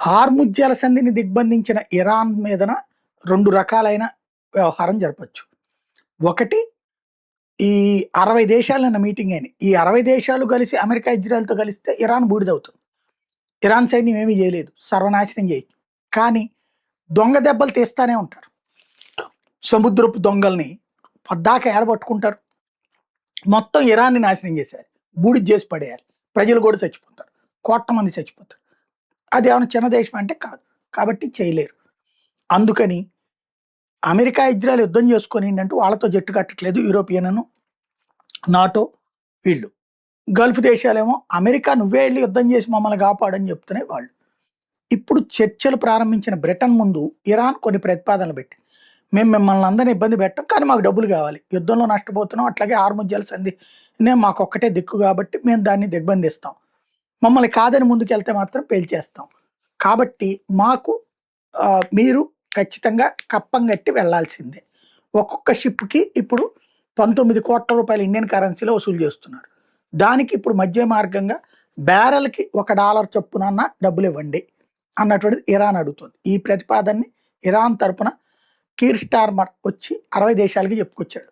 Hormuz జలసంధిని దిగ్బంధించిన Iran మీదన 2 రకాలైన వ్యవహారం జరపొచ్చు. ఒకటి, ఈ 60 దేశాలు నిన్న మీటింగ్ అయినాయి. ఈ 60 దేశాలు కలిసి అమెరికా, ఇజ్రాయెల్‌తో కలిస్తే ఇరాన్ బూడిదవుతుంది. ఇరాన్ సైన్యం ఏమీ చేయలేదు. సర్వనాశనం చేయొచ్చు. కానీ దొంగ దెబ్బలు తీస్తానే ఉంటారు. సముద్రపు దొంగల్ని పద్దాక ఏడబట్టుకుంటారు. మొత్తం ఇరాన్ని నాశనం చేశారు. బూడిద చేసి పడేయాలి. ప్రజలు కూడా చచ్చిపోతారు. కోట్ల మంది చచ్చిపోతారు. అది ఏమైనా చిన్న దేశం అంటే కాదు. కాబట్టి చేయలేరు. అందుకని అమెరికా, ఇజ్రాయెల్ యుద్ధం చేసుకొని ఏంటంటే వాళ్ళతో జట్టు కట్టట్లేదు యూరోపియన్, నాటో వీళ్ళు. గల్ఫ్ దేశాలేమో అమెరికా నువ్వే వెళ్ళి యుద్ధం చేసి మమ్మల్ని కాపాడని చెప్తున్నాయి వాళ్ళు. ఇప్పుడు చర్చలు ప్రారంభించిన బ్రిటన్ ముందు ఇరాన్ కొన్ని ప్రతిపాదనలు పెట్టి, మేము మిమ్మల్ని అందరినీ ఇబ్బంది పెట్టాం, కానీ మాకు డబ్బులు కావాలి, యుద్ధంలో నష్టపోతున్నాం, అట్లాగే హార్ముజ్ జలసంధినే మాకు ఒక్కటే దిక్కు కాబట్టి మేము దాన్ని దిగ్బంధిస్తాం, మమ్మల్ని కాదని ముందుకెళ్తే మాత్రం పేల్చేస్తాం, కాబట్టి మాకు మీరు ఖచ్చితంగా కప్పం కట్టి వెళ్లాల్సిందే. ఒక్కొక్క షిప్కి ఇప్పుడు 19 కోట్ల రూపాయలు ఇండియన్ కరెన్సీలో వసూలు చేస్తున్నారు. దానికి ఇప్పుడు మధ్య మార్గంగా బ్యారెల్కి $1 చొప్పున డబ్బులు ఇవ్వండి అన్నటువంటిది ఇరాన్ అడుగుతుంది. ఈ ప్రతిపాదనని ఇరాన్ తరపున కీర్ స్టార్మర్ వచ్చి 60 దేశాలకి చెప్పుకొచ్చాడు.